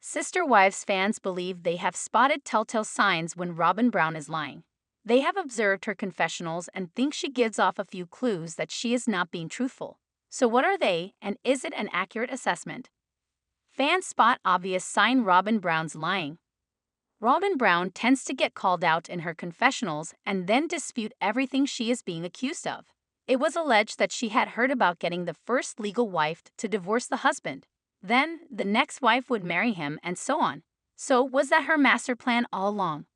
Sister Wives fans believe they have spotted telltale signs when Robyn Brown is lying. They have observed her confessionals and think she gives off a few clues that she is not being truthful. So what are they, and is it an accurate assessment? Fans spot obvious sign Robyn Brown's lying. Robyn Brown tends to get called out in her confessionals and then dispute everything she is being accused of. It was alleged that she had heard about getting the first legal wife to divorce the husband. Then, the next wife would marry him, and so on. So, was that her master plan all along?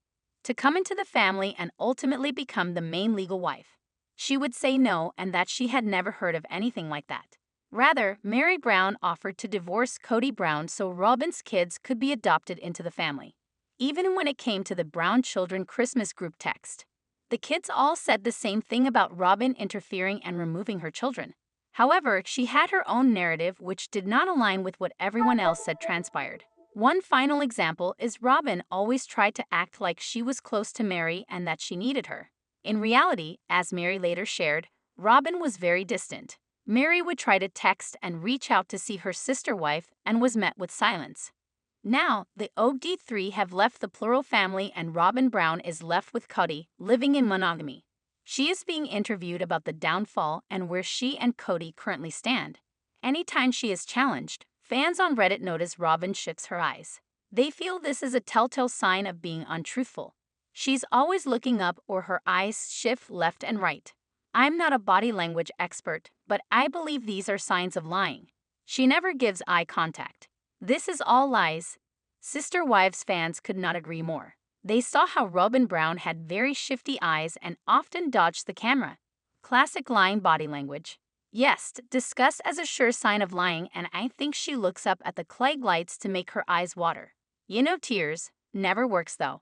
To come into the family and ultimately become the main legal wife? She would say no, and that she had never heard of anything like that. Rather, Mary Brown offered to divorce Kody Brown so Robyn's kids could be adopted into the family. Even when it came to the Brown Children Christmas group text, the kids all said the same thing about Robyn interfering and removing her children. However, she had her own narrative which did not align with what everyone else said transpired. One final example is Robyn always tried to act like she was close to Mary and that she needed her. In reality, as Mary later shared, Robyn was very distant. Mary would try to text and reach out to see her sister wife and was met with silence. Now, the OD3 have left the plural family and Robyn Brown is left with Kody, living in monogamy. She is being interviewed about the downfall and where she and Kody currently stand. Anytime she is challenged, fans on Reddit notice Robyn shifts her eyes. They feel this is a telltale sign of being untruthful. She's always looking up or her eyes shift left and right. I'm not a body language expert, but I believe these are signs of lying. She never gives eye contact. This is all lies. Sister Wives fans could not agree more. They saw how Robyn Brown had very shifty eyes and often dodged the camera. Classic lying body language. Yes, discussed as a sure sign of lying, and I think she looks up at the Klieg lights to make her eyes water. Tears. Never works though.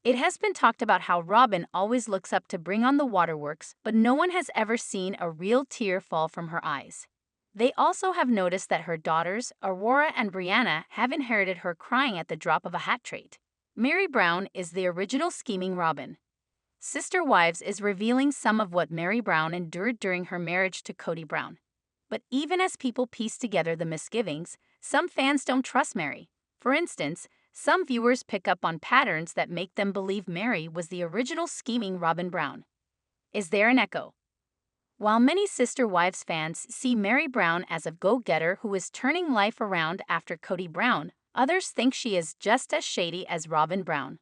It has been talked about how Robyn always looks up to bring on the waterworks, but no one has ever seen a real tear fall from her eyes. They also have noticed that her daughters, Aurora and Brianna, have inherited her crying at the drop of a hat trait. Mary Brown is the original scheming Robyn. Sister Wives is revealing some of what Mary Brown endured during her marriage to Kody Brown. But even as people piece together the misgivings, some fans don't trust Mary. For instance, some viewers pick up on patterns that make them believe Mary was the original scheming Robyn Brown. Is there an echo? While many Sister Wives fans see Mary Brown as a go-getter who is turning life around after Kody Brown, others think she is just as shady as Robyn Brown.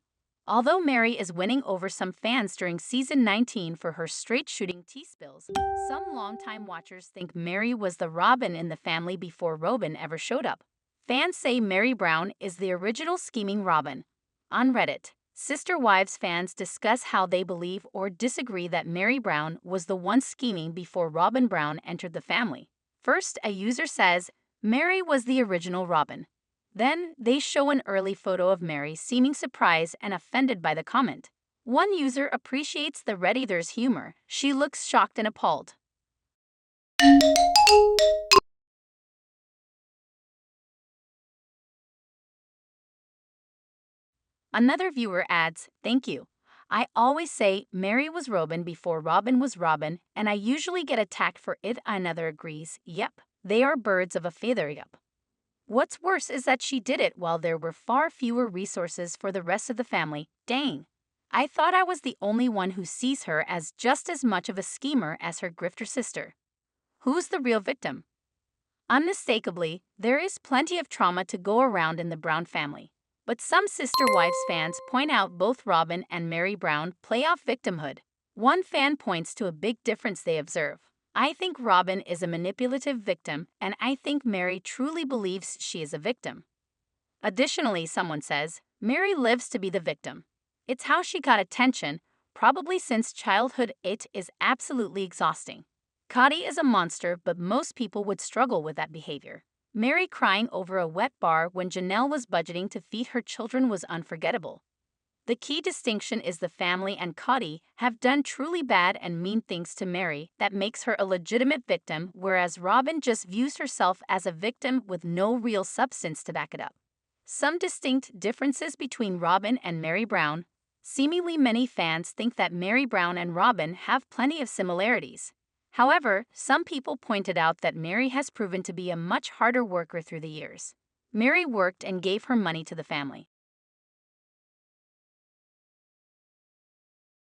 Although Mary is winning over some fans during season 19 for her straight-shooting tea spills, some longtime watchers think Mary was the Robyn in the family before Robyn ever showed up. Fans say Mary Brown is the original scheming Robyn. On Reddit, Sister Wives fans discuss how they believe or disagree that Mary Brown was the one scheming before Robyn Brown entered the family. First, a user says, Mary was the original Robyn. Then, they show an early photo of Mary seeming surprised and offended by the comment. One user appreciates the Redditors' humor. She looks shocked and appalled. Another viewer adds, thank you. I always say Mary was Robyn before Robyn was Robyn, and I usually get attacked for it. Another agrees, yep, they are birds of a feather, yep. What's worse is that she did it while there were far fewer resources for the rest of the family. Dang. I thought I was the only one who sees her as just as much of a schemer as her grifter sister. Who's the real victim? Unmistakably, there is plenty of trauma to go around in the Brown family. But some Sister Wives fans point out both Robyn and Mary Brown play off victimhood. One fan points to a big difference they observe. I think Robyn is a manipulative victim, and I think Mary truly believes she is a victim. Additionally, someone says, Mary lives to be the victim. It's how she got attention, probably since childhood. It is absolutely exhausting. Kody is a monster, but most people would struggle with that behavior. Mary crying over a wet bar when Janelle was budgeting to feed her children was unforgettable. The key distinction is the family and Kody have done truly bad and mean things to Mary that makes her a legitimate victim, whereas Robyn just views herself as a victim with no real substance to back it up. Some distinct differences between Robyn and Mary Brown. Seemingly many fans think that Mary Brown and Robyn have plenty of similarities. However, some people pointed out that Mary has proven to be a much harder worker through the years. Mary worked and gave her money to the family.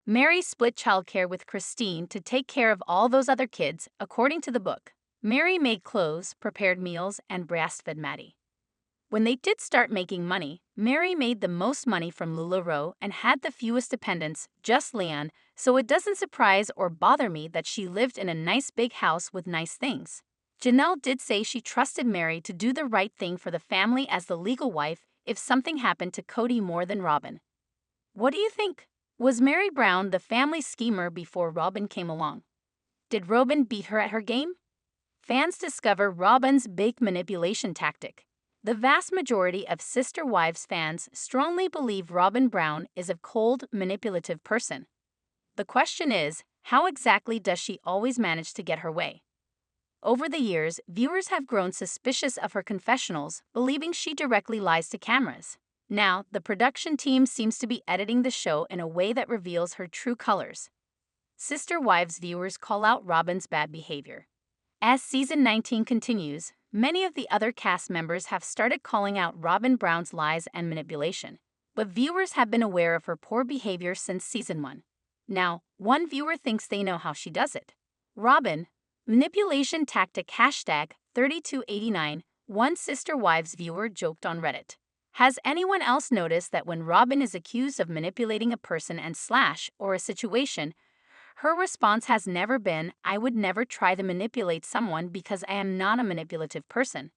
Mary split childcare with Christine to take care of all those other kids, according to the book. Mary made clothes, prepared meals, and breastfed Maddie. When they did start making money, Mary made the most money from LuLaRoe and had the fewest dependents, just Leon, so it doesn't surprise or bother me that she lived in a nice big house with nice things. Janelle did say she trusted Mary to do the right thing for the family as the legal wife if something happened to Kody more than Robyn. What do you think? Was Mary Brown the family schemer before Robyn came along? Did Robyn beat her at her game? Fans discover Robyn's big manipulation tactic. The vast majority of Sister Wives fans strongly believe Robyn Brown is a cold, manipulative person. The question is, how exactly does she always manage to get her way? Over the years, viewers have grown suspicious of her confessionals, believing she directly lies to cameras. Now, the production team seems to be editing the show in a way that reveals her true colors. Sister Wives viewers call out Robyn's bad behavior. As season 19 continues, many of the other cast members have started calling out Robyn Brown's lies and manipulation, but viewers have been aware of her poor behavior since season 1. Now, one viewer thinks they know how she does it. Robyn, manipulation tactic #3289, one Sister Wives viewer joked on Reddit. Has anyone else noticed that when Robyn is accused of manipulating a person or a situation, her response has never been, "I would never try to manipulate someone because I am not a manipulative person."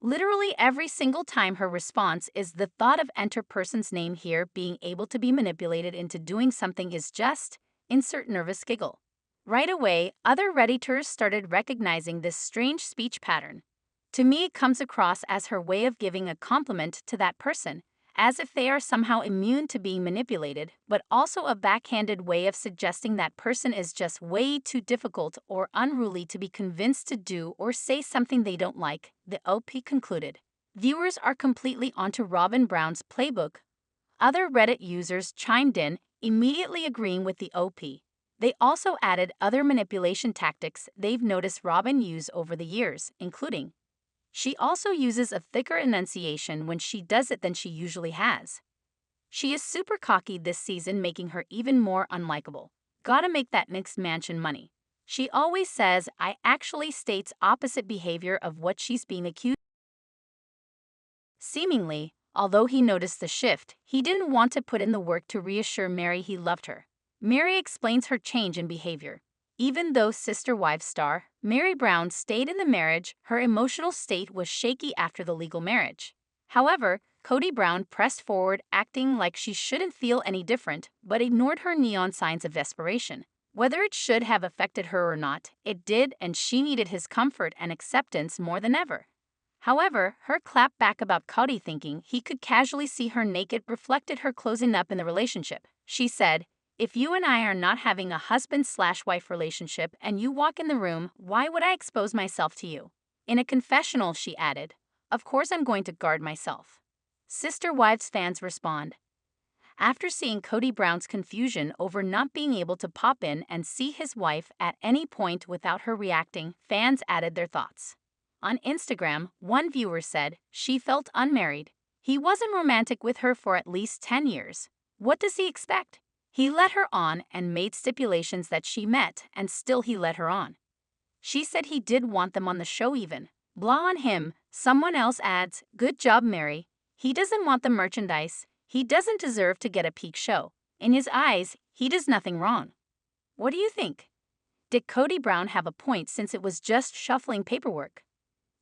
Literally every single time her response is the thought of enter person's name here being able to be manipulated into doing something is just, insert nervous giggle. Right away, other Redditors started recognizing this strange speech pattern. To me, it comes across as her way of giving a compliment to that person, as if they are somehow immune to being manipulated, but also a backhanded way of suggesting that person is just way too difficult or unruly to be convinced to do or say something they don't like, the OP concluded. Viewers are completely onto Robyn Brown's playbook. Other Reddit users chimed in, immediately agreeing with the OP. They also added other manipulation tactics they've noticed Robyn use over the years, including she also uses a thicker enunciation when she does it than she usually has. She is super cocky this season, making her even more unlikable. Gotta make that next mansion money. She always says I actually states opposite behavior of what she's being accused. Seemingly, although he noticed the shift, he didn't want to put in the work to reassure Mary he loved her. Mary explains her change in behavior. Even though Sister Wives star Mary Brown stayed in the marriage, her emotional state was shaky after the legal marriage. However, Kody Brown pressed forward, acting like she shouldn't feel any different, but ignored her neon signs of desperation. Whether it should have affected her or not, it did, and she needed his comfort and acceptance more than ever. However, her clap back about Kody thinking he could casually see her naked reflected her closing up in the relationship. She said, "If you and I are not having a husband/wife relationship and you walk in the room, why would I expose myself to you?" In a confessional, she added, "Of course I'm going to guard myself." Sister Wives fans respond. After seeing Kody Brown's confusion over not being able to pop in and see his wife at any point without her reacting, fans added their thoughts. On Instagram, one viewer said she felt unmarried. He wasn't romantic with her for at least 10 years. What does he expect? He led her on and made stipulations that she met, and still he led her on. She said he did want them on the show even. Blah on him. Someone else adds, "Good job, Mary. He doesn't want the merchandise. He doesn't deserve to get a peak show. In his eyes, he does nothing wrong." What do you think? Did Kody Brown have a point since it was just shuffling paperwork?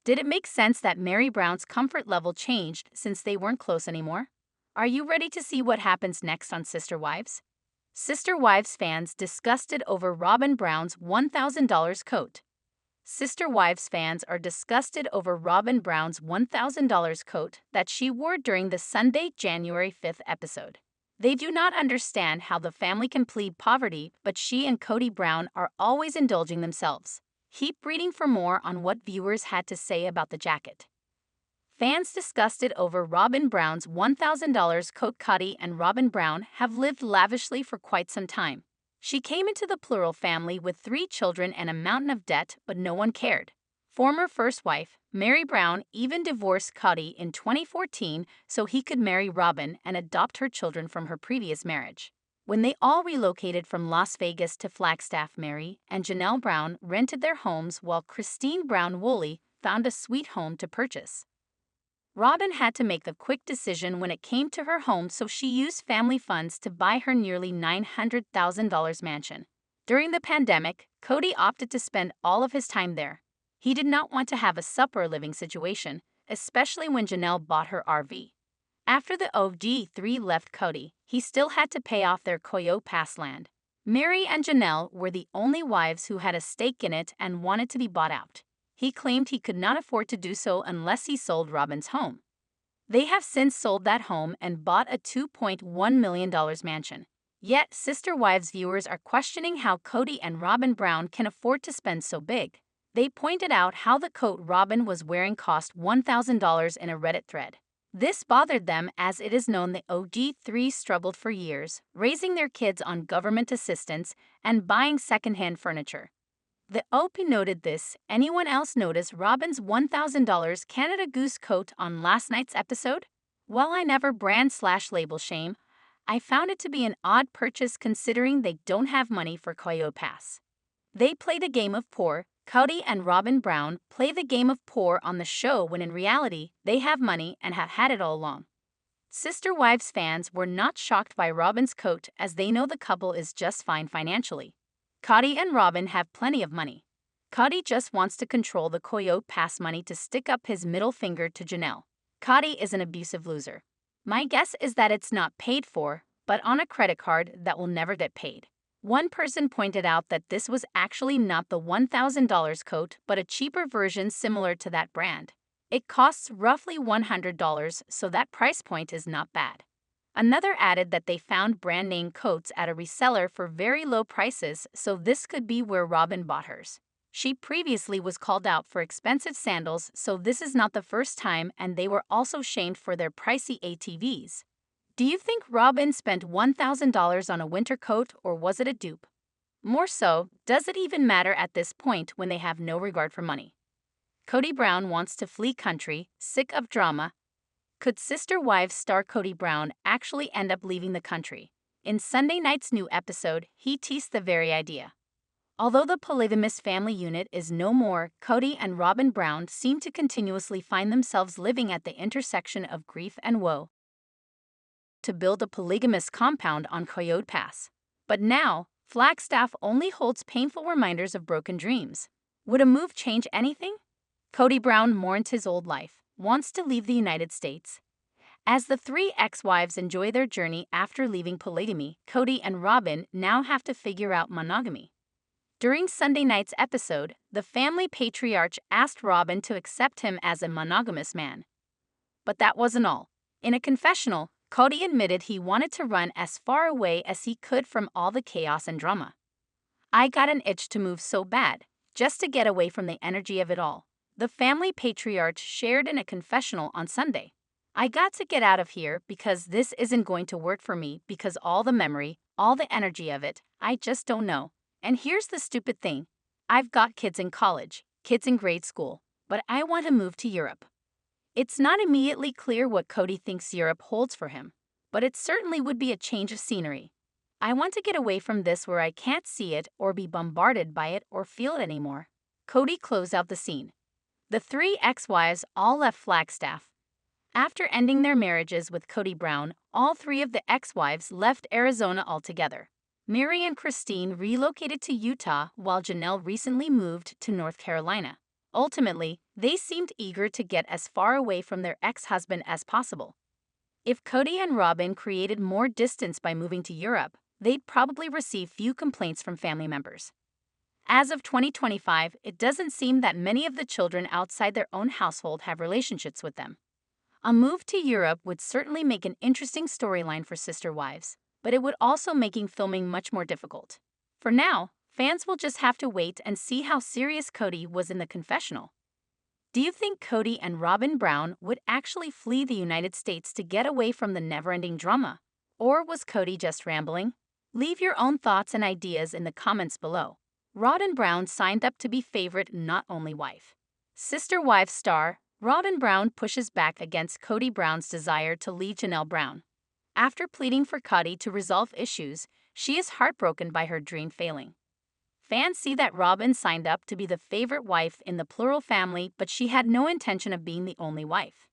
Did it make sense that Mary Brown's comfort level changed since they weren't close anymore? Are you ready to see what happens next on Sister Wives? Sister Wives fans disgusted over Robyn Brown's $1,000 coat. Sister Wives fans are disgusted over Robyn Brown's $1,000 coat that she wore during the Sunday, January 5th episode. They do not understand how the family can plead poverty, but she and Kody Brown are always indulging themselves. Keep reading for more on what viewers had to say about the jacket. Fans disgusted over Robyn Brown's $1,000 coat. Kody and Robyn Brown have lived lavishly for quite some time. She came into the plural family with 3 children and a mountain of debt, but no one cared. Former first wife, Mary Brown, even divorced Kody in 2014 so he could marry Robyn and adopt her children from her previous marriage. When they all relocated from Las Vegas to Flagstaff, Mary and Janelle Brown rented their homes while Christine Brown Woolley found a sweet home to purchase. Robyn had to make the quick decision when it came to her home, so she used family funds to buy her nearly $900,000 mansion. During the pandemic, Kody opted to spend all of his time there. He did not want to have a supper living situation, especially when Janelle bought her RV. After the OG3 left Kody, he still had to pay off their Coyote Pass land. Mary and Janelle were the only wives who had a stake in it and wanted to be bought out. He claimed he could not afford to do so unless he sold Robyn's home. They have since sold that home and bought a $2.1 million mansion. Yet, Sister Wives viewers are questioning how Kody and Robyn Brown can afford to spend so big. They pointed out how the coat Robyn was wearing cost $1,000 in a Reddit thread. This bothered them as it is known the OG3 struggled for years, raising their kids on government assistance and buying secondhand furniture. The OP noted this. Anyone else notice Robyn's $1,000 Canada Goose coat on last night's episode? While I never brand/label shame, I found it to be an odd purchase considering they don't have money for Coyote Pass. They play the game of poor. Kody and Robyn Brown play the game of poor on the show when in reality, they have money and have had it all along. Sister Wives fans were not shocked by Robyn's coat as they know the couple is just fine financially. Kody and Robyn have plenty of money. Kody just wants to control the Coyote Pass money to stick up his middle finger to Janelle. Kody is an abusive loser. My guess is that it's not paid for, but on a credit card that will never get paid. One person pointed out that this was actually not the $1,000 coat but a cheaper version similar to that brand. It costs roughly $100, so that price point is not bad. Another added that they found brand name coats at a reseller for very low prices, so this could be where Robyn bought hers. She previously was called out for expensive sandals, so this is not the first time, and they were also shamed for their pricey ATVs. Do you think Robyn spent $1,000 on a winter coat, or was it a dupe? More so, does it even matter at this point when they have no regard for money? Kody Brown wants to flee country, sick of drama. Could Sister Wives star Kody Brown actually end up leaving the country? In Sunday night's new episode, he teased the very idea. Although the polygamous family unit is no more, Kody and Robyn Brown seem to continuously find themselves living at the intersection of grief and woe. To build a polygamous compound on Coyote Pass. But now, Flagstaff only holds painful reminders of broken dreams. Would a move change anything? Kody Brown mourns his old life, wants to leave the United States. As the three ex-wives enjoy their journey after leaving polygamy, Kody and Robyn now have to figure out monogamy. During Sunday night's episode, the family patriarch asked Robyn to accept him as a monogamous man. But that wasn't all. In a confessional, Kody admitted he wanted to run as far away as he could from all the chaos and drama. I got an itch to move so bad, just to get away from the energy of it all, the family patriarch shared in a confessional on Sunday. I got to get out of here because this isn't going to work for me because all the memory, all the energy of it, I just don't know. And here's the stupid thing. I've got kids in college, kids in grade school, but I want to move to Europe. It's not immediately clear what Kody thinks Europe holds for him, but it certainly would be a change of scenery. I want to get away from this where I can't see it or be bombarded by it or feel it anymore. Kody closed out the scene. The three ex-wives all left Flagstaff. After ending their marriages with Kody Brown, all three of the ex-wives left Arizona altogether. Mary and Christine relocated to Utah while Janelle recently moved to North Carolina. Ultimately, they seemed eager to get as far away from their ex-husband as possible. If Kody and Robyn created more distance by moving to Europe, they'd probably receive few complaints from family members. As of 2025, it doesn't seem that many of the children outside their own household have relationships with them. A move to Europe would certainly make an interesting storyline for Sister Wives, but it would also make filming much more difficult. For now, fans will just have to wait and see how serious Kody was in the confessional. Do you think Kody and Robyn Brown would actually flee the United States to get away from the never-ending drama? Or was Kody just rambling? Leave your own thoughts and ideas in the comments below. Robyn Brown signed up to be favorite, not only wife. Sister Wives star Robyn Brown pushes back against Kody Brown's desire to leave Janelle Brown. After pleading for Kody to resolve issues, she is heartbroken by her dream failing. Fans see that Robyn signed up to be the favorite wife in the plural family, but she had no intention of being the only wife.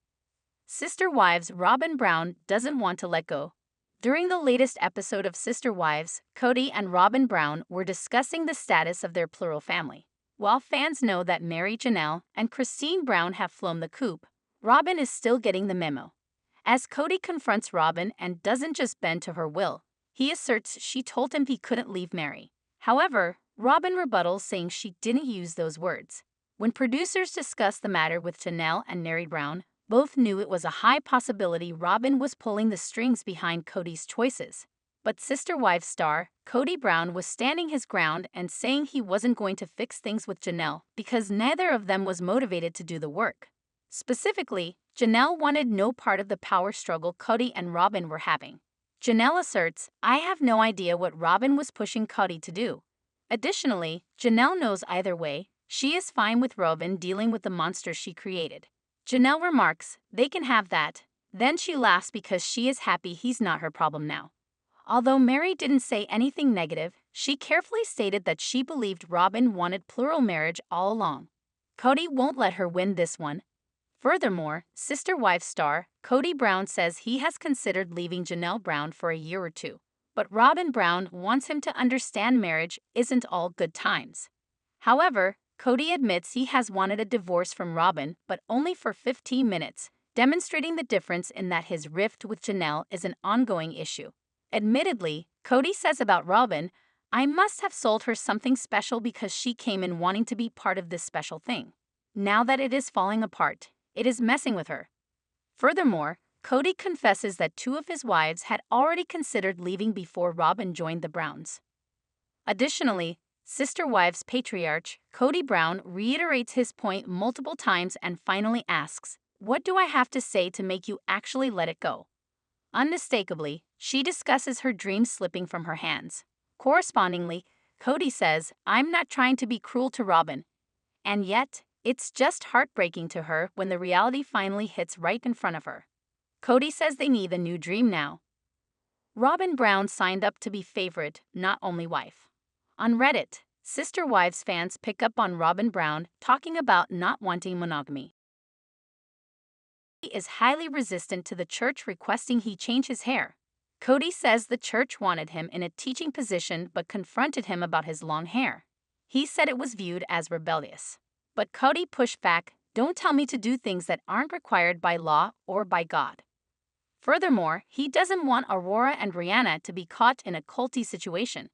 Sister Wives Robyn Brown doesn't want to let go. During the latest episode of Sister Wives, Kody and Robyn Brown were discussing the status of their plural family. While fans know that Mary Janelle and Christine Brown have flown the coop, Robyn is still getting the memo. As Kody confronts Robyn and doesn't just bend to her will, he asserts she told him he couldn't leave Mary. However, Robyn rebuttals, saying she didn't use those words. When producers discussed the matter with Janelle and Mary Brown, both knew it was a high possibility Robyn was pulling the strings behind Kody's choices. But Sister Wives star Kody Brown was standing his ground and saying he wasn't going to fix things with Janelle because neither of them was motivated to do the work. Specifically, Janelle wanted no part of the power struggle Kody and Robyn were having. Janelle asserts, "I have no idea what Robyn was pushing Kody to do." Additionally, Janelle knows either way, she is fine with Robyn dealing with the monster she created. Janelle remarks, "They can have that." Then she laughs because she is happy he's not her problem now. Although Mary didn't say anything negative, she carefully stated that she believed Robyn wanted plural marriage all along. Kody won't let her win this one. Furthermore, Sister Wives star Kody Brown says he has considered leaving Janelle Brown for a year or two, but Robyn Brown wants him to understand marriage isn't all good times. However, Kody admits he has wanted a divorce from Robyn, but only for 15 minutes, demonstrating the difference in that his rift with Janelle is an ongoing issue. Admittedly, Kody says about Robyn, "I must have sold her something special because she came in wanting to be part of this special thing. Now that it is falling apart, it is messing with her." Furthermore, Kody confesses that two of his wives had already considered leaving before Robyn joined the Browns. Additionally, Sister Wives patriarch Kody Brown reiterates his point multiple times and finally asks, "What do I have to say to make you actually let it go?" Unmistakably, she discusses her dreams slipping from her hands. Correspondingly, Kody says, "I'm not trying to be cruel to Robyn." And yet, it's just heartbreaking to her when the reality finally hits right in front of her. Kody says they need a new dream now. Robyn Brown signed up to be favorite, not only wife. On Reddit, Sister Wives fans pick up on Robyn Brown talking about not wanting monogamy. He is highly resistant to the church requesting he change his hair. Kody says the church wanted him in a teaching position but confronted him about his long hair. He said it was viewed as rebellious. But Kody pushed back, "Don't tell me to do things that aren't required by law or by God." Furthermore, he doesn't want Aurora and Rihanna to be caught in a culty situation.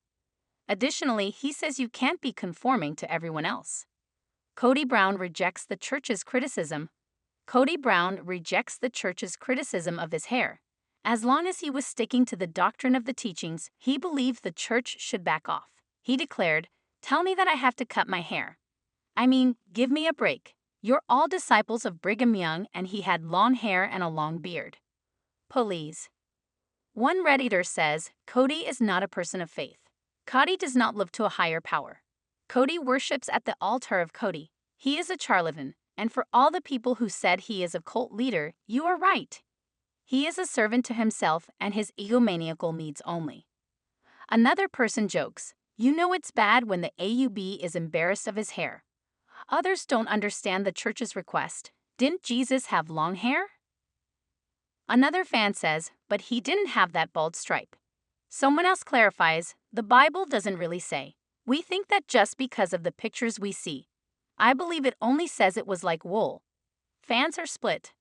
Additionally, he says you can't be conforming to everyone else. Kody Brown rejects the church's criticism. Kody Brown rejects the church's criticism of his hair. As long as he was sticking to the doctrine of the teachings, he believed the church should back off. He declared, "Tell me that I have to cut my hair. I mean, give me a break. You're all disciples of Brigham Young and he had long hair and a long beard. Please." One Redditor says, Kody is not a person of faith. Kody does not look to a higher power. Kody worships at the altar of Kody. He is a charlatan, and for all the people who said he is a cult leader, you are right. He is a servant to himself and his egomaniacal needs only. Another person jokes, "You know it's bad when the AUB is embarrassed of his hair." Others don't understand the church's request. Didn't Jesus have long hair? Another fan says, "But he didn't have that bald stripe." Someone else clarifies, "The Bible doesn't really say. We think that just because of the pictures we see. I believe it only says it was like wool." Fans are split.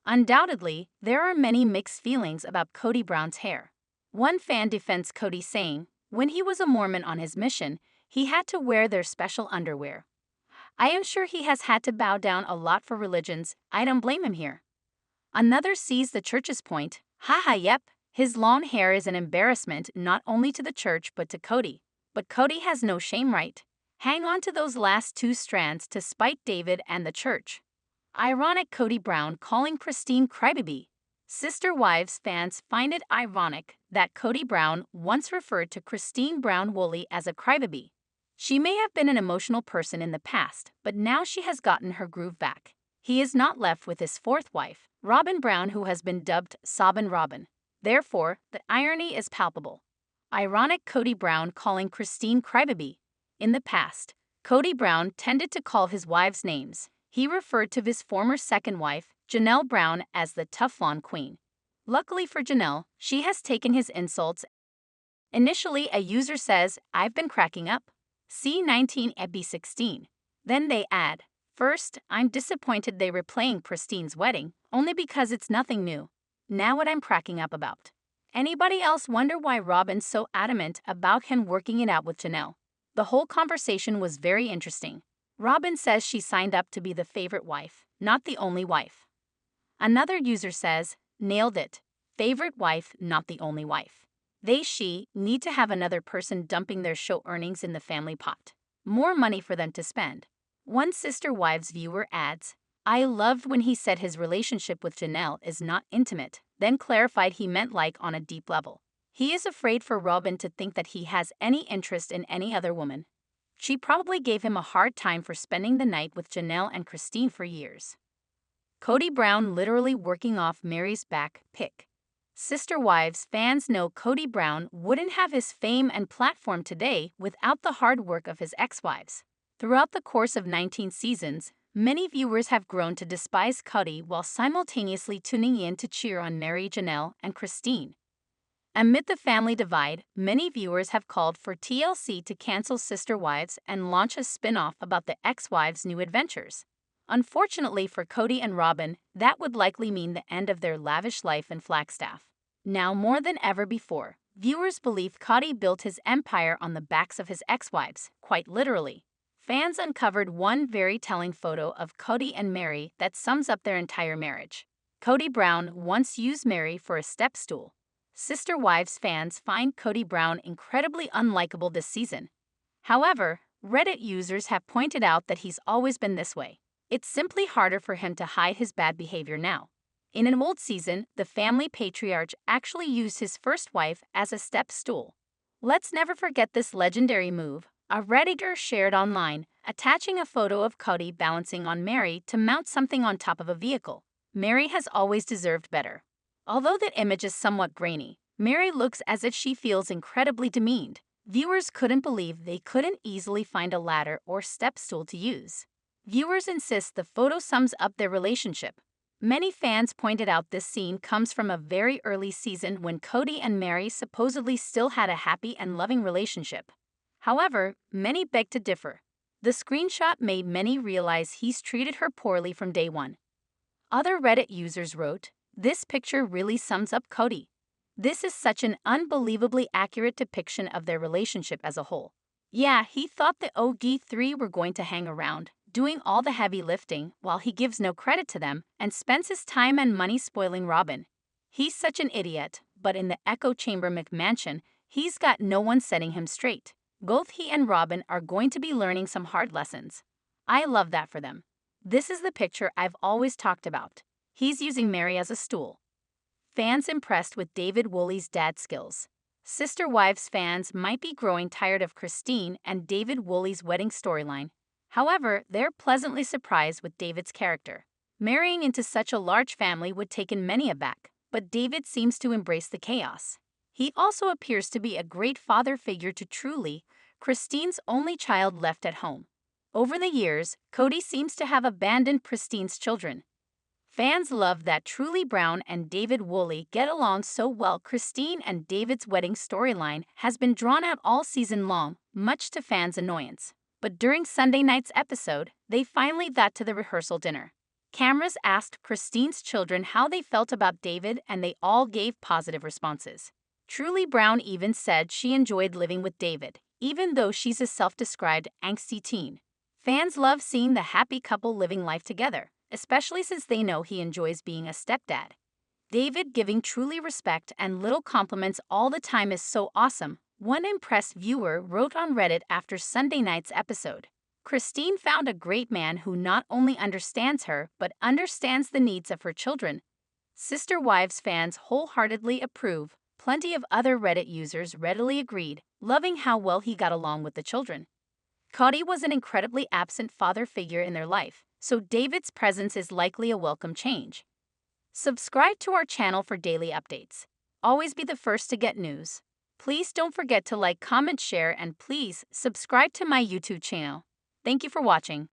Undoubtedly, there are many mixed feelings about Kody Brown's hair. One fan defends Kody, saying, "When he was a Mormon on his mission, he had to wear their special underwear. I am sure he has had to bow down a lot for religions. I don't blame him here." Another sees the church's point, "Haha, yep, his long hair is an embarrassment not only to the church but to Kody. But Kody has no shame, right? Hang on to those last two strands to spite David and the church." Ironic Kody Brown calling Christine crybaby. Sister Wives fans find it ironic that Kody Brown once referred to Christine Brown Woolley as a crybaby. She may have been an emotional person in the past, but now she has gotten her groove back. He is not left with his fourth wife, Robyn Brown, who has been dubbed Sobbin' Robyn. Therefore, the irony is palpable. Ironic Kody Brown calling Christine crybaby. In the past, Kody Brown tended to call his wives names. He referred to his former second wife, Janelle Brown, as the Teflon Queen. Luckily for Janelle, she has taken his insults. Initially, a user says, "I've been cracking up. C19 EB16. Then they add, "First, I'm disappointed they were playing Christine's wedding, only because it's nothing new. Now what I'm cracking up about." Anybody else wonder why Robyn's so adamant about him working it out with Janelle? The whole conversation was very interesting. Robyn says she signed up to be the favorite wife, not the only wife. Another user says, "Nailed it. Favorite wife, not the only wife. She need to have another person dumping their show earnings in the family pot. More money for them to spend." One Sister Wives viewer adds, "I loved when he said his relationship with Janelle is not intimate, then clarified he meant like on a deep level. He is afraid for Robyn to think that he has any interest in any other woman. She probably gave him a hard time for spending the night with Janelle and Christine for years." Kody Brown literally working off Mary's back pick. Sister Wives fans know Kody Brown wouldn't have his fame and platform today without the hard work of his ex-wives. Throughout the course of 19 seasons, many viewers have grown to despise Kody while simultaneously tuning in to cheer on Mary, Janelle, and Christine. Amid the family divide, many viewers have called for TLC to cancel Sister Wives and launch a spin-off about the ex-wives' new adventures. Unfortunately for Kody and Robyn, that would likely mean the end of their lavish life in Flagstaff. Now more than ever before, viewers believe Kody built his empire on the backs of his ex-wives, quite literally. Fans uncovered one very telling photo of Kody and Mary that sums up their entire marriage. Kody Brown once used Mary for a step stool. Sister Wives fans find Kody Brown incredibly unlikable this season. However, Reddit users have pointed out that he's always been this way. It's simply harder for him to hide his bad behavior now. In an old season, the family patriarch actually used his first wife as a step stool. Let's never forget this legendary move. A Redditor shared online, attaching a photo of Kody balancing on Mary to mount something on top of a vehicle. Mary has always deserved better. Although that image is somewhat grainy, Mary looks as if she feels incredibly demeaned. Viewers couldn't believe they couldn't easily find a ladder or step stool to use. Viewers insist the photo sums up their relationship. Many fans pointed out this scene comes from a very early season when Kody and Mary supposedly still had a happy and loving relationship. However, many beg to differ. The screenshot made many realize he's treated her poorly from day one. Other Reddit users wrote, "This picture really sums up Kody. This is such an unbelievably accurate depiction of their relationship as a whole. Yeah, he thought the OG3 were going to hang around, doing all the heavy lifting while he gives no credit to them and spends his time and money spoiling Robyn. He's such an idiot, but in the echo chamber McMansion, he's got no one setting him straight. Both he and Robyn are going to be learning some hard lessons. I love that for them. This is the picture I've always talked about. He's using Mary as a stool." Fans impressed with David Woolley's dad skills. Sister Wives fans might be growing tired of Christine and David Woolley's wedding storyline. However, they're pleasantly surprised with David's character. Marrying into such a large family would taken many aback, but David seems to embrace the chaos. He also appears to be a great father figure to Truly, Christine's only child left at home. Over the years, Kody seems to have abandoned Christine's children. Fans love that Truly Brown and David Woolley get along so well. Christine and David's wedding storyline has been drawn out all season long, much to fans' annoyance. But during Sunday night's episode, they finally got to the rehearsal dinner. Cameras asked Christine's children how they felt about David, and they all gave positive responses. Truly Brown even said she enjoyed living with David, even though she's a self-described angsty teen. Fans love seeing the happy couple living life together, especially since they know he enjoys being a stepdad. David giving Truly respect and little compliments all the time is so awesome, one impressed viewer wrote on Reddit after Sunday night's episode. Christine found a great man who not only understands her but understands the needs of her children. Sister Wives fans wholeheartedly approve. Plenty of other Reddit users readily agreed, loving how well he got along with the children. Kody was an incredibly absent father figure in their life, so David's presence is likely a welcome change. Subscribe to our channel for daily updates. Always be the first to get news. Please don't forget to like, comment, share, and please subscribe to my YouTube channel. Thank you for watching.